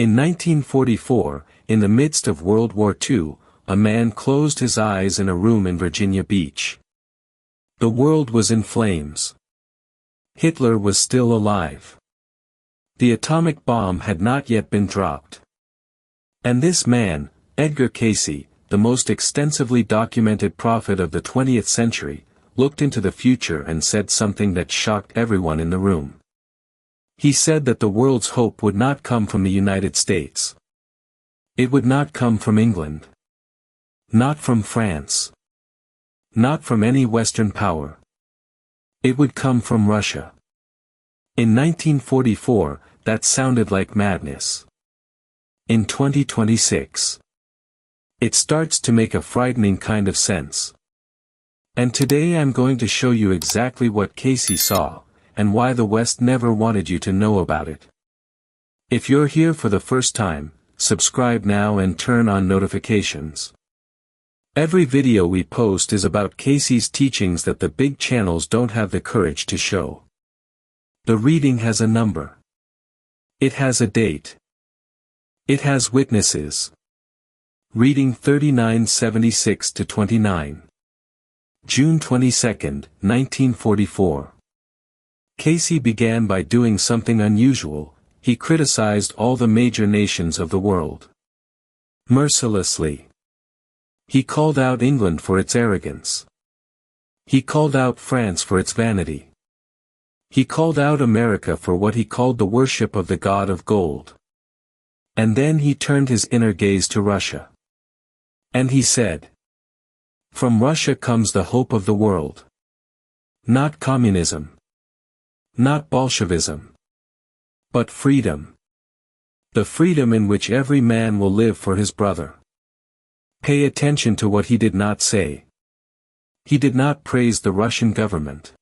In 1944, in the midst of World War II, a man closed his eyes in a room in Virginia Beach. The world was in flames. Hitler was still alive. The atomic bomb had not yet been dropped. And this man, Edgar Cayce, the most extensively documented prophet of the 20th century, looked into the future and said something that shocked everyone in the room. He said that the world's hope would not come from the United States. It would not come from England. Not from France. Not from any Western power. It would come from Russia. In 1944, that sounded like madness. In 2026, it starts to make a frightening kind of sense. And today I'm going to show you exactly what Cayce saw, and why the West never wanted you to know about it. If you're here for the first time, subscribe now and turn on notifications. Every video we post is about Cayce's teachings that the big channels don't have the courage to show. The reading has a number. It has a date. It has witnesses. Reading 3976 to 29. June 22, 1944. Cayce began by doing something unusual. He criticized all the major nations of the world. Mercilessly. He called out England for its arrogance. He called out France for its vanity. He called out America for what he called the worship of the god of gold. And then he turned his inner gaze to Russia. And he said, "From Russia comes the hope of the world. Not communism. Not Bolshevism. But freedom. The freedom in which every man will live for his brother." Pay attention to what he did not say. He did not praise the Russian government.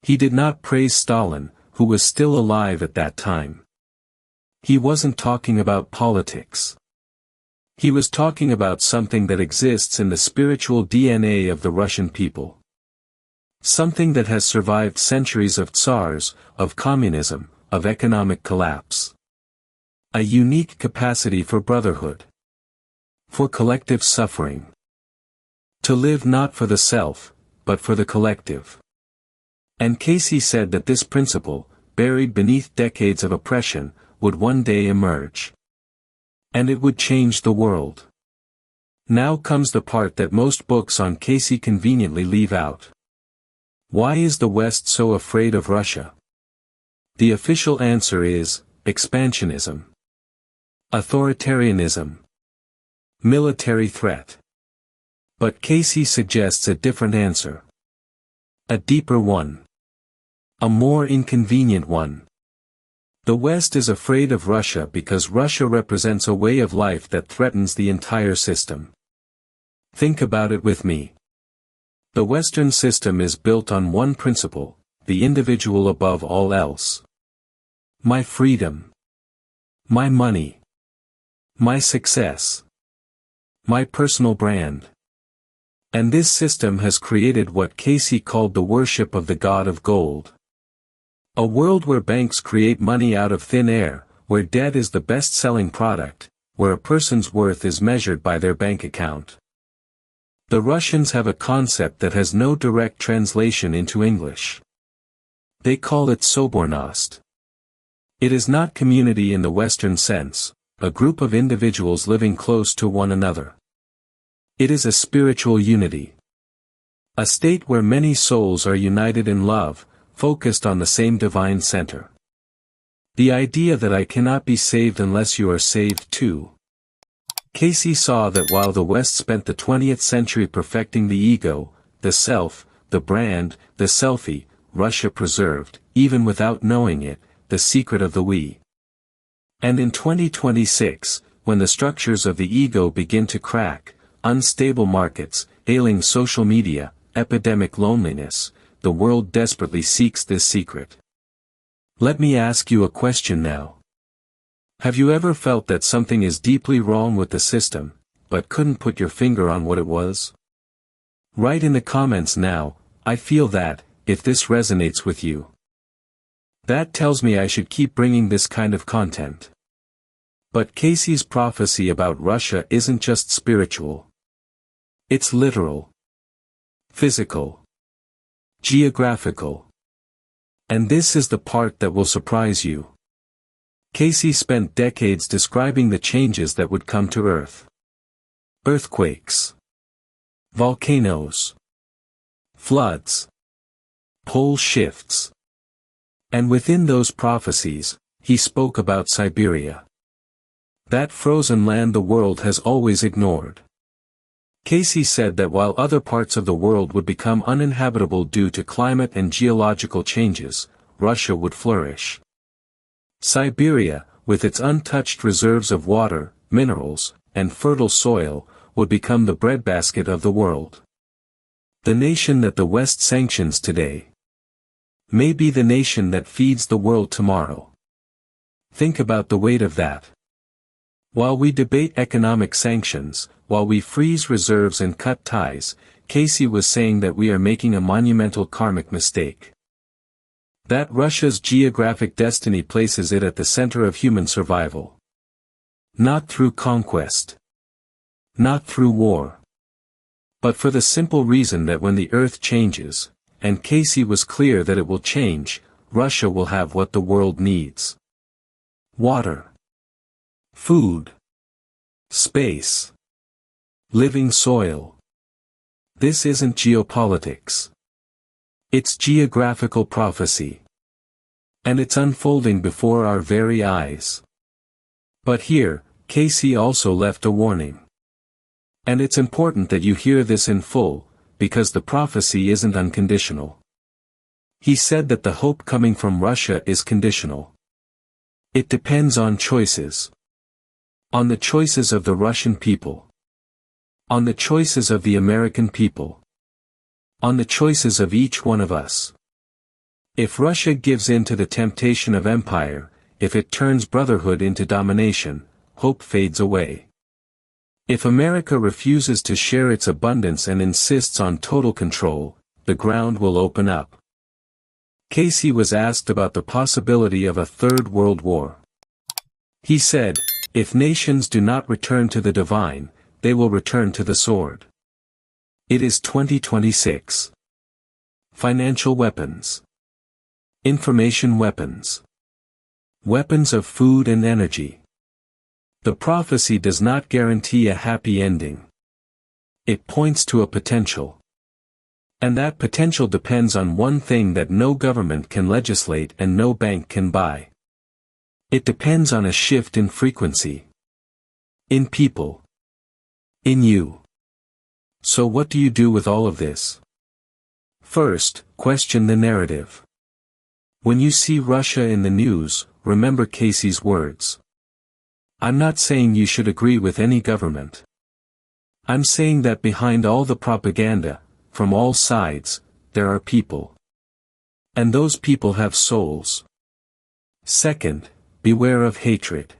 He did not praise Stalin, who was still alive at that time. He wasn't talking about politics. He was talking about something that exists in the spiritual DNA of the Russian people. Something that has survived centuries of tsars, of communism, of economic collapse. A unique capacity for brotherhood. For collective suffering. To live not for the self, but for the collective. And Cayce said that this principle, buried beneath decades of oppression, would one day emerge. And it would change the world. Now comes the part that most books on Cayce conveniently leave out. Why is the West so afraid of Russia? The official answer is, expansionism. Authoritarianism. Military threat. But Cayce suggests a different answer. A deeper one. A more inconvenient one. The West is afraid of Russia because Russia represents a way of life that threatens the entire system. Think about it with me. The Western system is built on one principle, the individual above all else. My freedom. My money. My success. My personal brand. And this system has created what Cayce called the worship of the god of gold. A world where banks create money out of thin air, where debt is the best-selling product, where a person's worth is measured by their bank account. The Russians have a concept that has no direct translation into English. They call it sobornost. It is not community in the Western sense, a group of individuals living close to one another. It is a spiritual unity. A state where many souls are united in love, focused on the same divine center. The idea that I cannot be saved unless you are saved too. Cayce saw that while the West spent the 20th century perfecting the ego, the self, the brand, the selfie, Russia preserved, even without knowing it, the secret of the we. And in 2026, when the structures of the ego begin to crack, unstable markets, ailing social media, epidemic loneliness, the world desperately seeks this secret. Let me ask you a question now. Have you ever felt that something is deeply wrong with the system, but couldn't put your finger on what it was? Write in the comments now, I feel that, if this resonates with you. That tells me I should keep bringing this kind of content. But Cayce's prophecy about Russia isn't just spiritual. It's literal, physical, geographical. And this is the part that will surprise you. Cayce spent decades describing the changes that would come to Earth. Earthquakes, volcanoes, floods, pole shifts. And within those prophecies, he spoke about Siberia. That frozen land the world has always ignored. Cayce said that while other parts of the world would become uninhabitable due to climate and geological changes, Russia would flourish. Siberia, with its untouched reserves of water, minerals, and fertile soil, would become the breadbasket of the world. The nation that the West sanctions today may be the nation that feeds the world tomorrow. Think about the weight of that. While we debate economic sanctions, while we freeze reserves and cut ties, Cayce was saying that we are making a monumental karmic mistake. That Russia's geographic destiny places it at the center of human survival. Not through conquest. Not through war. But for the simple reason that when the earth changes, and Cayce was clear that it will change, Russia will have what the world needs. Water. Food. Space. Living soil. This isn't geopolitics. It's geographical prophecy. And it's unfolding before our very eyes. But here, Cayce also left a warning. And it's important that you hear this in full, because the prophecy isn't unconditional. He said that the hope coming from Russia is conditional. It depends on choices. On the choices of the Russian people. On the choices of the American people. On the choices of each one of us. If Russia gives in to the temptation of empire, if it turns brotherhood into domination, hope fades away. If America refuses to share its abundance and insists on total control, the ground will open up. Cayce was asked about the possibility of a third world war. He said, if nations do not return to the divine, they will return to the sword. It is 2026. Financial weapons. Information weapons. Weapons of food and energy. The prophecy does not guarantee a happy ending. It points to a potential. And that potential depends on one thing that no government can legislate and no bank can buy. It depends on a shift in frequency. In people. In you. So what do you do with all of this? First, question the narrative. When you see Russia in the news, remember Cayce's words. I'm not saying you should agree with any government. I'm saying that behind all the propaganda, from all sides, there are people. And those people have souls. Second, beware of hatred.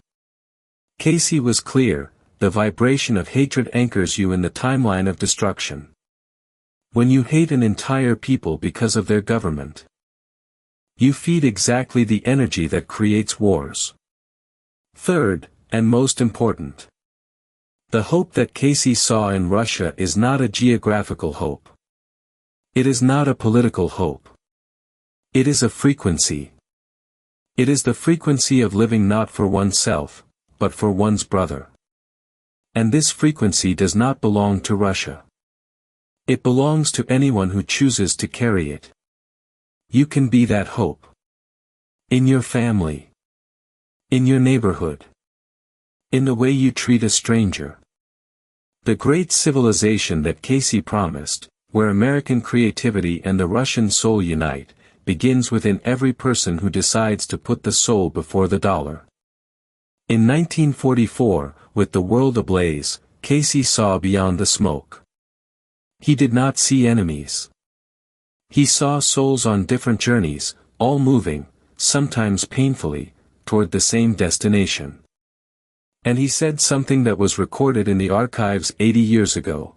Cayce was clear, the vibration of hatred anchors you in the timeline of destruction. When you hate an entire people because of their government, you feed exactly the energy that creates wars. Third, and most important, the hope that Cayce saw in Russia is not a geographical hope. It is not a political hope. It is a frequency. It is the frequency of living not for oneself, but for one's brother. And this frequency does not belong to Russia. It belongs to anyone who chooses to carry it. You can be that hope. In your family. In your neighborhood. In the way you treat a stranger. The great civilization that Cayce promised, where American creativity and the Russian soul unite, begins within every person who decides to put the soul before the dollar. In 1944, with the world ablaze, Cayce saw beyond the smoke. He did not see enemies. He saw souls on different journeys, all moving, sometimes painfully, toward the same destination. And he said something that was recorded in the archives 80 years ago.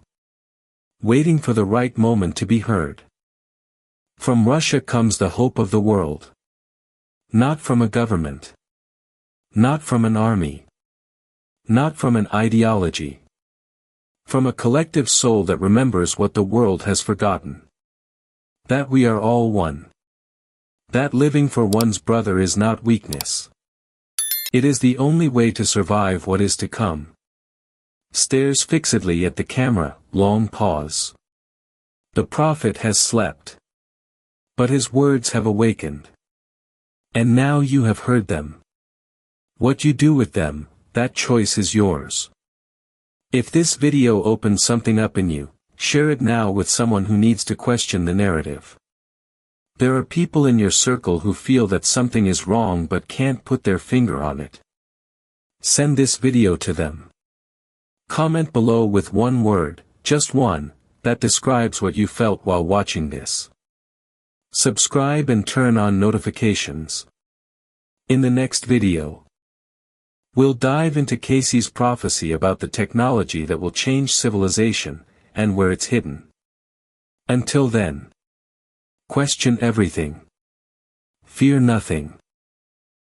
Waiting for the right moment to be heard. From Russia comes the hope of the world. Not from a government. Not from an army. Not from an ideology. From a collective soul that remembers what the world has forgotten. That we are all one. That living for one's brother is not weakness. It is the only way to survive what is to come. Stares fixedly at the camera, long pause. The prophet has slept. But his words have awakened. And now you have heard them. What you do with them, that choice is yours. If this video opens something up in you, share it now with someone who needs to question the narrative. There are people in your circle who feel that something is wrong but can't put their finger on it. Send this video to them. Comment below with one word, just one, that describes what you felt while watching this. Subscribe and turn on notifications. In the next video, we'll dive into Cayce's prophecy about the technology that will change civilization, and where it's hidden. Until then, question everything. Fear nothing.